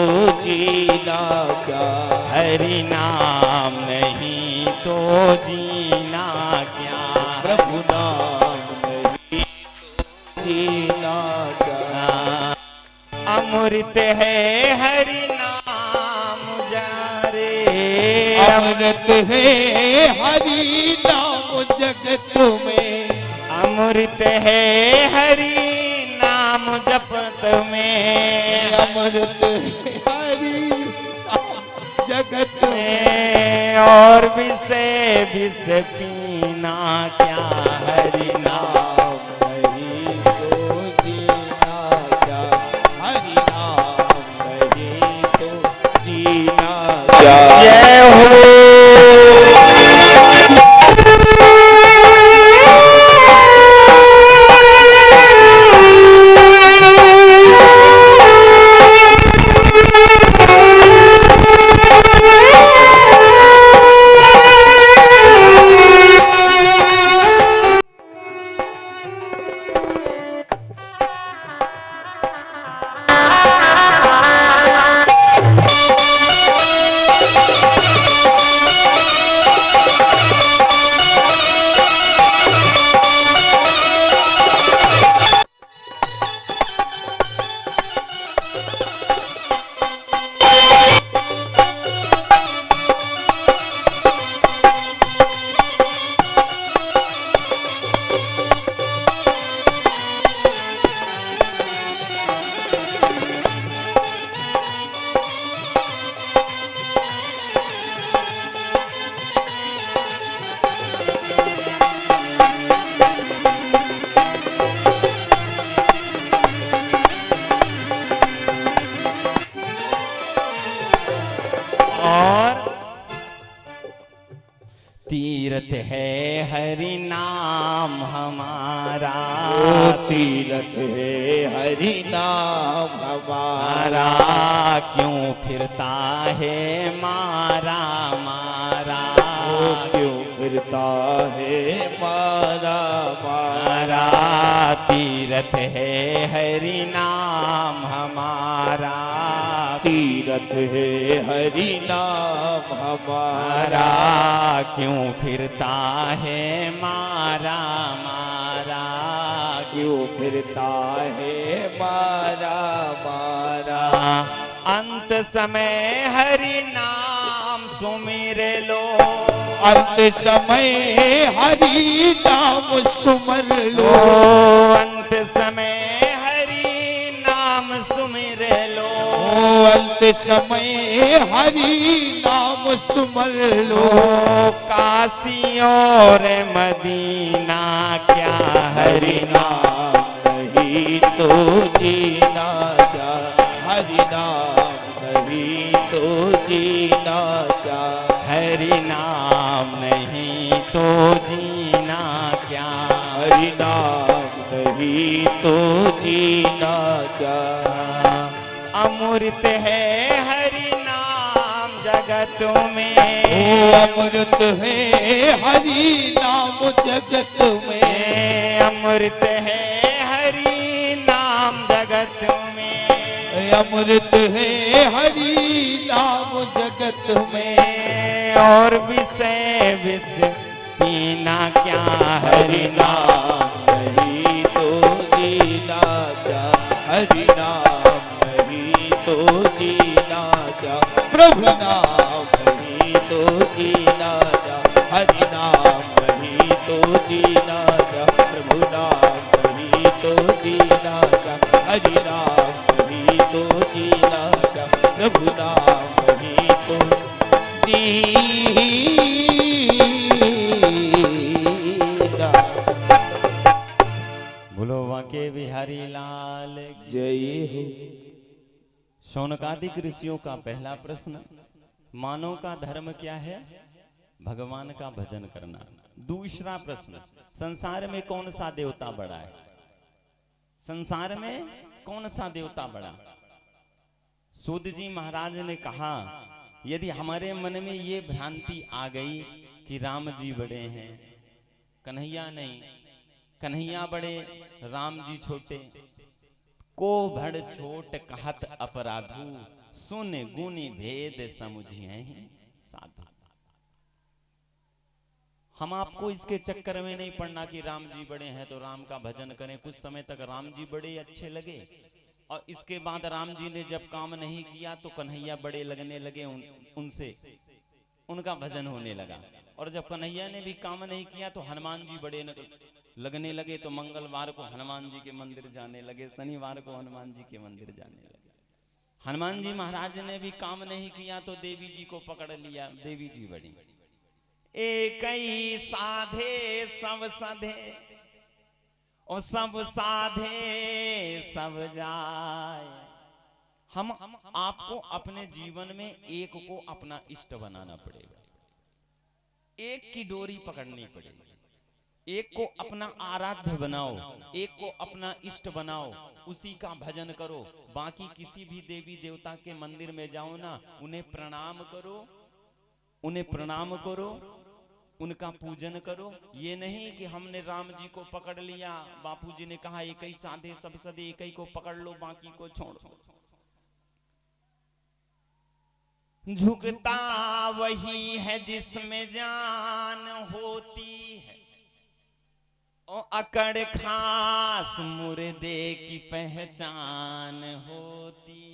Speaker 2: जीना क्या,
Speaker 1: हरि नाम नहीं तो जीना क्या,
Speaker 2: प्रभु नाम नहीं तो जीना क्या।
Speaker 1: अमृत है हरि नाम जारे,
Speaker 2: अमृत है हरि नाम जगत में,
Speaker 1: अमृत है हरि नाम जपत में,
Speaker 2: अमृत है हरि नाम जगत में।
Speaker 1: और विषे विष पीना क्या, हरि नाम
Speaker 2: नहीं तो जीना क्या, हरि नाम नहीं तो जीना क्या।
Speaker 1: जय हो। तीर्थ है हरि नाम हमारा,
Speaker 2: तीर्थ है हरि नाम हमारा,
Speaker 1: क्यों फिरता है मारा मारा,
Speaker 2: क्यों फिरता है मारा मारा।
Speaker 1: तीर्थ है हरि नाम हमारा,
Speaker 2: तीर्थ है हरि नाम हमारा,
Speaker 1: क्यों फिरता है मारा मारा,
Speaker 2: क्यों फिरता है मारा मारा।
Speaker 1: अंत समय हरि नाम सुमिर लो,
Speaker 2: अंत समय हरि नाम सुमर लो,
Speaker 1: अंत समय हरि नाम सुमिर लो,
Speaker 2: अंत समय हरि नाम सुमर लो।
Speaker 1: काशी और मदीना क्या हरि नाम
Speaker 2: नहीं तो जीना क्या, हरि नाम नहीं तो जीना क्या,
Speaker 1: हरि नाम नहीं तो जीना क्या,
Speaker 2: हरि नाम नहीं तो जीना क्या।
Speaker 1: अमृत है हरि नाम जगत में,
Speaker 2: अमृत है हरि नाम जगत में,
Speaker 1: अमृत है हरि नाम जगत में,
Speaker 2: अमृत है हरि नाम जगत में।
Speaker 1: और विषय विष पीना क्या, हरि नाम
Speaker 2: नहीं तो जीना क्या, हरि नाम नहीं तो जीना क्या, प्रभु नाम नहीं तो जीना क्या, हरि नाम नहीं तो जीना क्या, प्रभु नाम ही तो जीना क्या, हरि नाम ही तो जीना क्या, प्रभु नाम ही तो जीना।
Speaker 1: बोलो वाके बिहारी लाल
Speaker 2: जय हो।
Speaker 1: शौनकादिक ऋषियों का पहला प्रश्न, मानव का धर्म क्या है? भगवान का भजन करना। दूसरा प्रश्न, संसार में कौन सा देवता बड़ा है? संसार में कौन सा देवता बड़ा? सूत जी महाराज ने कहा, यदि हमारे मन में ये भ्रांति आ गई कि राम जी बड़े हैं, कन्हैया नहीं, कन्हैया बड़े राम जी छोटे, को भड़ छोट कहत अपराधु, सुन गुनी भेद समुझिए साधु। हम आपको इसके चक्कर में नहीं पड़ना कि राम जी बड़े हैं तो राम का भजन करें। कुछ समय तक राम जी बड़े अच्छे लगे और इसके बाद राम जी ने जब काम नहीं किया तो कन्हैया बड़े लगने लगे, उनसे उनका भजन होने लगा। और जब कन्हैया ने भी काम नहीं किया तो हनुमान जी बड़े लगने लगे, तो मंगलवार को हनुमान जी के मंदिर जाने लगे, शनिवार को हनुमान जी के मंदिर जाने लगे। हनुमान जी महाराज ने भी काम नहीं किया तो देवी जी को पकड़ लिया, देवी जी बड़ी। एक ही साधे सब साधे और सब साधे सब जाए। हम आपको अपने जीवन में एक को अपना इष्ट बनाना पड़ेगा, एक की डोरी पकड़नी पड़ेगी, एक को अपना आराध्य बनाओ, एक को अपना इष्ट बनाओ, उसी का भजन करो। बाकी किसी भी देवी देवता के मंदिर में जाओ ना, उन्हें प्रणाम करो, उन्हें प्रणाम करो, उनका पूजन करो। ये नहीं कि हमने राम जी को पकड़ लिया, बापू जी ने कहा एक ही साधे सब सदे, एक ही को पकड़ लो बाकी को छोड़ो। झुकता वही है जिसमें जान होती है, और अकड़ खास मुर्दे की पहचान होती है।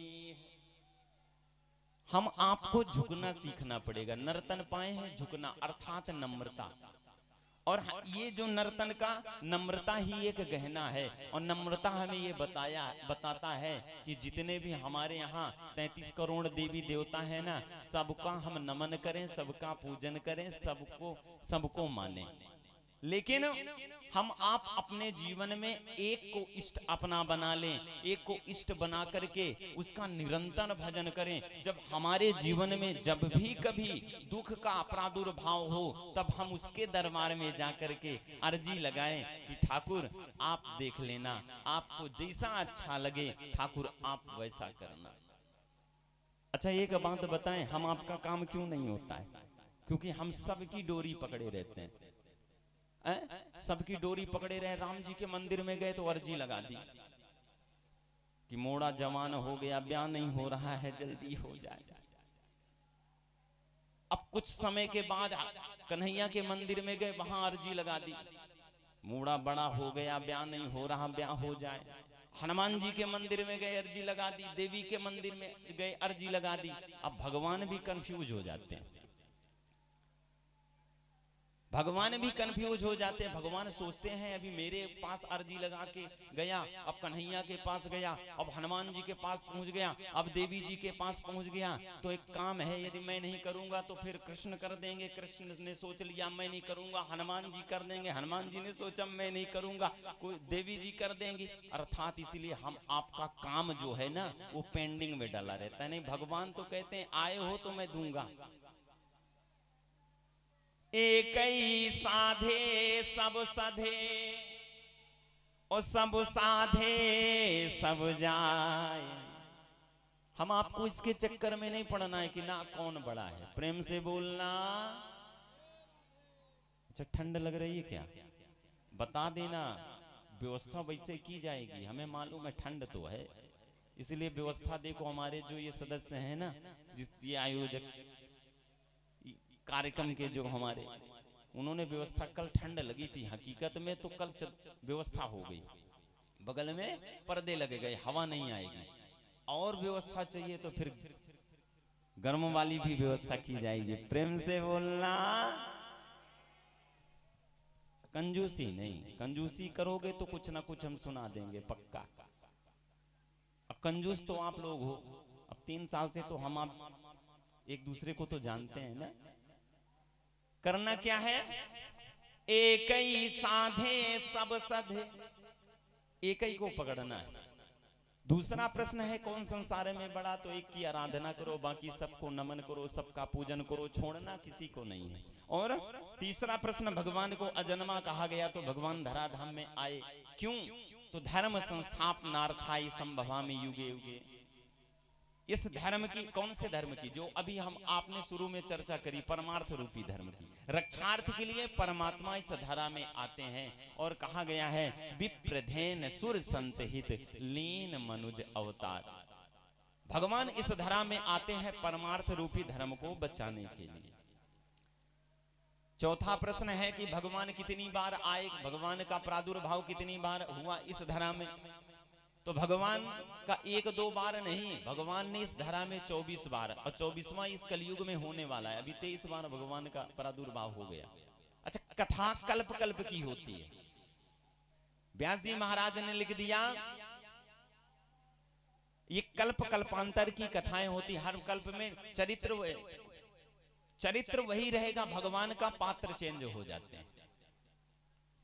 Speaker 1: हम आपको झुकना सीखना पड़ेगा। नर्तन पाए हैं झुकना, अर्थात नम्रता। और ये जो नर्तन का नम्रता ही एक गहना है। और नम्रता हमें ये बताता है कि जितने भी हमारे यहाँ 33 करोड़ देवी देवता है ना, सबका हम नमन करें, सबका पूजन करें, सबको माने। लेकिन हम आप अपने जीवन में एक को इष्ट अपना बना लें, एक को इष्ट बना करके उसका निरंतर भजन करें। जब हमारे जीवन में जब भी कभी दुख का प्रादुर्भाव हो, तब हम उसके दरबार में जा करके अर्जी लगाएं कि ठाकुर आप देख लेना, आपको जैसा अच्छा लगे ठाकुर आप वैसा करना। अच्छा एक बात बताएं, हम आपका काम क्यों नहीं होता है? क्योंकि हम सबकी डोरी पकड़े रहते हैं। सबकी डोरी पकड़े रहे। राम जी के मंदिर में गए तो अर्जी लगा दी कि मोड़ा जवान हो गया, ब्याह नहीं हो रहा है, जल्दी हो जाए। अब कुछ समय के बाद कन्हैया के मंदिर में गए, वहां अर्जी लगा दी, मोड़ा बड़ा हो गया, ब्याह नहीं हो रहा, ब्याह हो जाए। हनुमान जी के मंदिर में गए, अर्जी लगा दी। देवी के मंदिर में गए, अर्जी लगा दी। अब भगवान भी कंफ्यूज हो जाते हैं, भगवान भी कंफ्यूज हो जाते हैं। भगवान सोचते हैं अभी मेरे पास अर्जी लगा के गया, अब कन्हैया के पास गया, अब हनुमान जी के पास पहुंच गया, अब देवी जी के पास पहुंच गया, तो एक काम है, यदि मैं नहीं करूंगा तो फिर कृष्ण कर देंगे। कृष्ण ने सोच लिया मैं नहीं करूंगा, हनुमान जी कर देंगे, हनुमान जी ने सोचा मैं नहीं करूंगा, कोई देवी जी कर देंगी। अर्थात इसलिए हम आपका काम जो है ना वो पेंडिंग में डाला रहता है। नहीं, भगवान तो कहते हैं आए हो तो मैं दूंगा। एक ही साधे सब सधे और सब साधे सब जाए। हम आपको इसके चक्कर में नहीं पड़ना है कि ना कौन बड़ा है। प्रेम से बोलना। अच्छा ठंड लग रही है क्या? बता देना, व्यवस्था वैसे की जाएगी। हमें मालूम है ठंड तो है, इसलिए व्यवस्था देखो। हमारे जो ये सदस्य हैं ना, जिस ये आयोजक कार्यक्रम के जो हमारे, उन्होंने व्यवस्था, कल ठंड लगी थी, हकीकत में तो कल व्यवस्था हो गई, बगल में पर्दे लगे गए, हवा नहीं आएगी। और व्यवस्था चाहिए तो फिर गर्म वाली भी व्यवस्था की जाएगी। प्रेम से बोलना। कंजूसी नहीं, कंजूसी करोगे तो कुछ ना कुछ हम सुना देंगे पक्का। अब कंजूस तो आप लोग हो, अब 3 साल से तो हम आप एक दूसरे को तो जानते हैं ना। करना क्या है, एक ही साधे सब सधे, एक ही को पकड़ना है। दूसरा प्रश्न है कौन संसार में बड़ा, तो एक की आराधना करो, बाकी सबको नमन करो, सबका पूजन करो, छोड़ना किसी को नहीं है। और तीसरा प्रश्न, भगवान को अजन्मा कहा गया तो भगवान धराधाम में आए क्यों, तो धर्म संस्थापनार्थाय संभवामि युगे युगे। इस धर्म की, कौन से धर्म की, जो अभी हम आपने शुरू में चर्चा करी, परमार्थ रूपी धर्म की रक्षार्थ के लिए परमात्मा इस धरा में आते हैं। और कहा गया है विप्रधेन सुर संत हित लीन मनुज अवतार। भगवान इस धरा में आते हैं परमार्थ रूपी धर्म को बचाने के लिए। चौथा प्रश्न है कि भगवान कितनी बार आए, भगवान का प्रादुर्भाव कितनी बार हुआ इस धरा में, तो भगवान का 1-2 बार नहीं, भगवान ने इस धरा में 24 बार, और 24वां इस कलयुग में होने वाला है। अभी 23 बार भगवान का प्रादुर्भाव हो गया। अच्छा, कथा कल्प कल्प की होती है। व्यास जी महाराज ने लिख दिया ये कल्प कल्पांतर की कथाएं होती, हर कल्प में चरित्र वही रहेगा, भगवान का पात्र चेंज हो जाते हैं।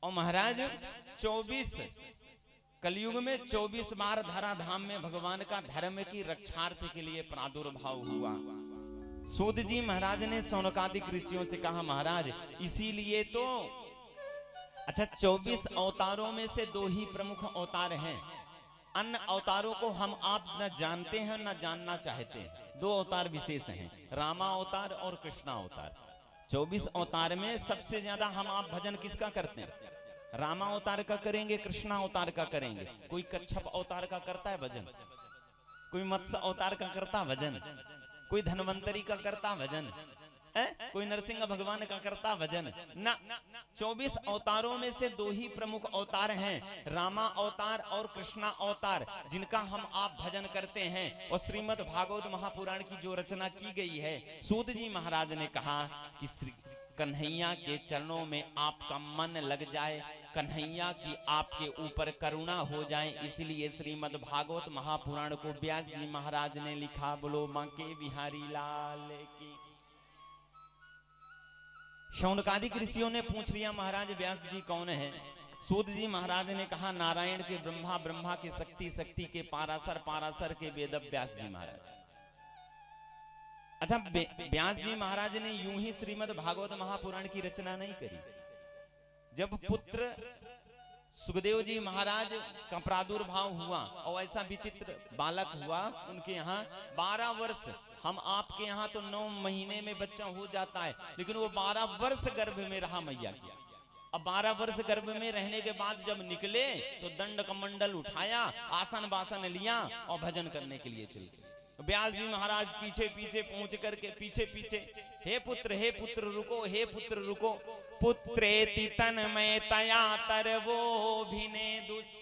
Speaker 1: और महाराज 24 कलयुग में 24 बार धराधाम में भगवान का धर्म की रक्षार्थ के लिए प्रादुर्भाव हुआ। सूत जी महाराज ने शौनकादिक ऋषियों से कहा, महाराज इसीलिए तो, अच्छा 24 अवतारों में से 2 ही प्रमुख अवतार हैं, अन्य अवतारों को हम आप न जानते हैं न जानना चाहते हैं। 2 अवतार विशेष हैं, रामा अवतार और कृष्णा अवतार। 24 अवतार में सबसे ज्यादा हम आप भजन किसका करते हैं, रामा अवतार का करेंगे, कृष्णा अवतार का करेंगे। कोई कच्छप अवतार का करता है भजन, कोई मत्स्य अवतार का करता भजन, कोई धन्वंतरी का करता भजन, कोई नरसिंह भगवान का करता भजन ना। 24 अवतारों में से 2 ही प्रमुख अवतार हैं, रामा अवतार और कृष्णा अवतार, जिनका हम आप भजन करते हैं। और श्रीमद् भागवत महापुराण की जो रचना की गई है, सूत जी महाराज ने कहा कि श्री कन्हैया के चरणों में आपका मन लग जाए, कन्हैया की आपके ऊपर करुणा हो जाए, इसलिए श्रीमद् भागवत महापुराण को व्यास जी महाराज ने लिखा। बोलो बांके बिहारी लाल की। शौनकादिक ऋषियों ने पूछ लिया, महाराज व्यास जी कौन है? सूत जी महाराज ने कहा, नारायण के ब्रह्मा, ब्रह्मा के शक्ति, शक्ति के पाराशर, पाराशर के वेद व्यास जी महाराज। अच्छा, व्यास जी महाराज ने यूं ही श्रीमद् भागवत महापुराण की रचना नहीं करी। जब पुत्र सुखदेव जी महाराज का प्रादुर्भाव हुआ और ऐसा विचित्र बालक हुआ उनके यहाँ, 12 वर्ष, हम आपके यहाँ तो 9 महीने में बच्चा हो जाता है, लेकिन वो 12 वर्ष गर्भ में रहा मैया की। अब 12 वर्ष गर्भ में रहने के बाद जब निकले तो दंड कमंडल उठाया, आसन बासन लिया और भजन करने के लिए चले। व्यास जी महाराज पीछे पीछे पहुंच करके पीछे पीछे, हे पुत्र रुको, हे पुत्र रुको, पुत्रेति तन्मय तया तरवो भिने दुस।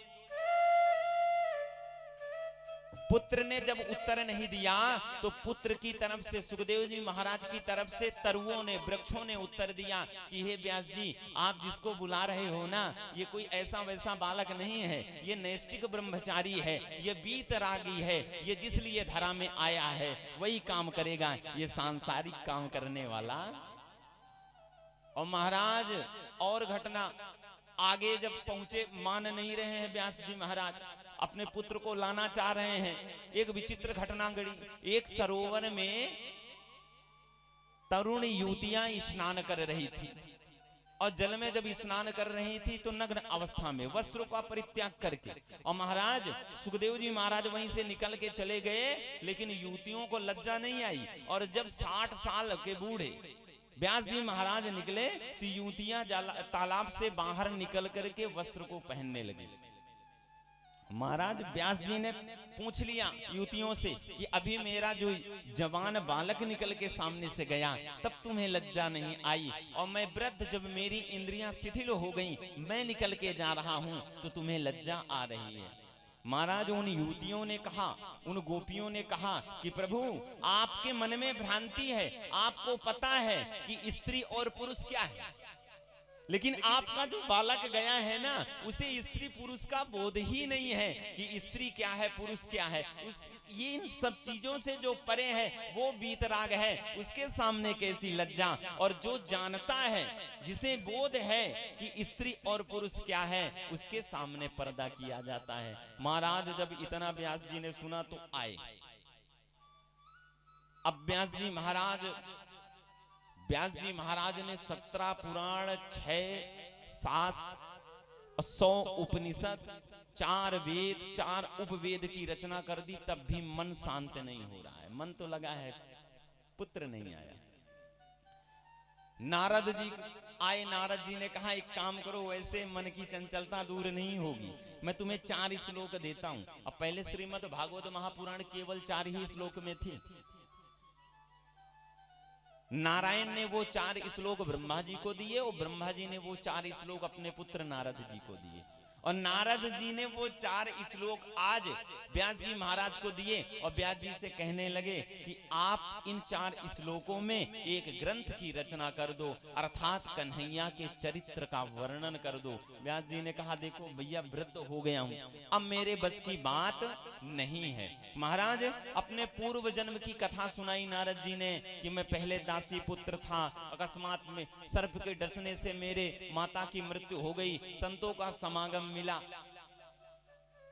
Speaker 1: पुत्र ने जब उत्तर नहीं दिया तो पुत्र की तरफ से, सुखदेव जी महाराज की तरफ से तरुओं ने, वृक्षों ने उत्तर दिया कि हे व्यास जी, आप जिसको बुला रहे हो ना, ये कोई ऐसा वैसा बालक नहीं है, ये नैष्टिक ब्रह्मचारी है, ये वीतरागी है, ये जिस लिए धरा में आया है वही काम करेगा, ये सांसारिक काम करने वाला। और महाराज और घटना आगे जब पहुंचे, मान नहीं रहे हैं व्यास जी महाराज, अपने पुत्र को लाना चाह रहे हैं। एक विचित्र घटना घड़ी। एक सरोवर में तरुण युवतियां स्नान कर रही थी, और जल में जब स्नान कर रही थी तो नग्न अवस्था में, वस्त्रों का परित्याग करके। और महाराज सुखदेव जी महाराज वहीं से निकल के चले गए, लेकिन युवतियों को लज्जा नहीं आई। और जब 60 साल के बूढ़े व्यास जी महाराज निकले तो युवतियां तालाब से बाहर निकल करके वस्त्र को पहनने लगी। महाराज व्यास जी ने पूछ लिया युवतियों से कि अभी मेरा जो जवान बालक निकल के सामने से गया, तब तुम्हें लज्जा नहीं आई, और मैं वृद्ध, जब मेरी इंद्रियां शिथिल हो गईं, मैं निकल के जा रहा हूं तो तुम्हें लज्जा आ रही है। महाराज उन युवतियों ने कहा, उन गोपियों ने कहा कि प्रभु आपके मन में भ्रांति है, आपको पता है कि स्त्री और पुरुष क्या है, लेकिन आपका जो बालक गया है ना, उसे स्त्री पुरुष का बोध ही नहीं है कि स्त्री क्या है पुरुष क्या है। ये इन सब चीजों से जो परे है वो बीतराग है, उसके सामने कैसी लज्जा। और जो जानता है, जिसे बोध है कि स्त्री और पुरुष क्या है, उसके सामने पर्दा किया जाता है। महाराज जब इतना व्यास जी ने सुना तो आए। अब व्यास जी महाराज ने 17 पुराण, 6 शास्त्र, 100 उपनिषद, 4 वेद, 4 उपवेद की रचना कर दी, तब भी मन शांत नहीं हो रहा है। मन तो लगा है, पुत्र नहीं आया। नारद जी आए। नारद जी ने कहा एक काम करो, वैसे मन की चंचलता दूर नहीं होगी, मैं तुम्हें 4 श्लोक देता हूं। अब पहले श्रीमद् भागवत महापुराण केवल 4 ही श्लोक में थी। नारायण ने वो 4 श्लोक ब्रह्मा जी को दिए और ब्रह्मा जी ने वो 4 श्लोक अपने पुत्र नारद जी को दिए। और नारद जी ने वो 4 श्लोक आज व्यास जी महाराज को दिए और व्यास जी से कहने लगे कि आप इन 4 श्लोकों में एक ग्रंथ की रचना कर दो, अर्थात कन्हैया के चरित्र का वर्णन कर दो। व्यास जी ने कहा देखो भैया, वृद्ध हो गया हूं, अब मेरे बस की बात नहीं है। महाराज अपने पूर्व जन्म की कथा सुनाई नारद जी ने कि मैं पहले दासी पुत्र था, अकस्मात में सर्प के डसने से मेरे माता की मृत्यु हो गई, संतों का समागम मिला,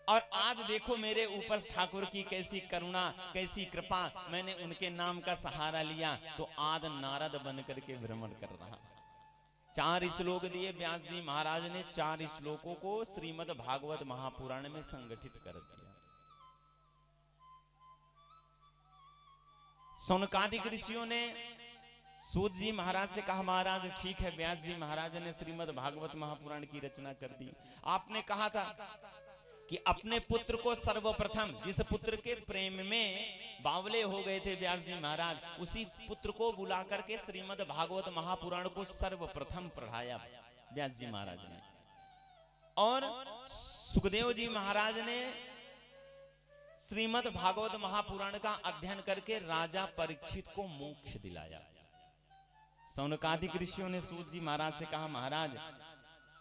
Speaker 1: और आज देखो मेरे ऊपर ठाकुर की कैसी करुणा, कैसी कृपा, मैंने उनके नाम का सहारा लिया, तो आज नारद बन करके भ्रमण कर रहा। 4 श्लोक दिए व्यास जी महाराज ने। 4 श्लोकों को श्रीमद् भागवत महापुराण में संगठित कर दिया। सौनकादिक ऋषियों ने सूत जी महाराज से कहा महाराज ठीक है, व्यास जी महाराज ने श्रीमद् भागवत महापुराण की रचना कर दी। आपने कहा था कि अपने पुत्र को सर्वप्रथम, जिस पुत्र के प्रेम में बावले हो गए थे व्यास जी महाराज, उसी पुत्र को बुला करके श्रीमद् भागवत महापुराण को सर्वप्रथम पढ़ाया व्यास जी महाराज ने। और सुखदेव जी महाराज ने श्रीमद् भागवत महापुराण का अध्ययन करके राजा परीक्षित को मोक्ष दिलाया। सौनकादिक ऋषियों ने सूत जी महाराज से कहा महाराज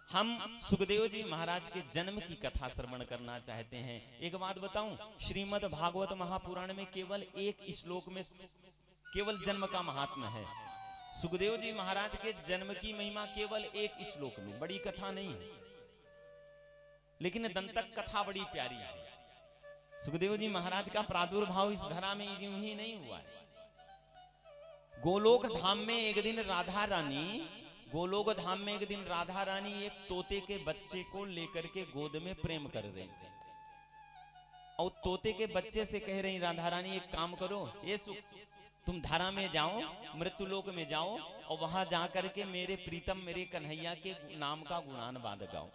Speaker 1: हम सुखदेव जी महाराज के जन्म की कथा श्रवण करना चाहते हैं। एक बात बताऊं, श्रीमद् भागवत महापुराण में केवल एक श्लोक में केवल जन्म का महात्म्य है। सुखदेव जी महाराज के जन्म की महिमा केवल एक श्लोक में, बड़ी कथा नहीं है, लेकिन दंतक कथा बड़ी प्यारी है। सुखदेव जी महाराज का प्रादुर्भाव इस धरा में यूं ही नहीं हुआ है। गोलोक धाम में एक दिन राधा रानी एक तोते के बच्चे को लेकर के गोद में प्रेम कर रही थी, और तोते के बच्चे से कह रही राधा रानी एक काम करो, ये सुख तुम धरा में जाओ, मृत्युलोक में जाओ, और वहां जाकर के मेरे प्रीतम मेरे कन्हैया के नाम का गुणान वाद गाओ।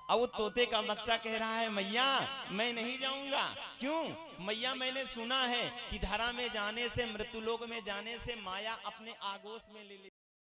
Speaker 1: अब वो तोते का बच्चा कह रहा है मैया मैं नहीं जाऊंगा। क्यों? मैया मैंने सुना है कि धरा में जाने से, मृत्युलोक में जाने से माया अपने आगोश में ले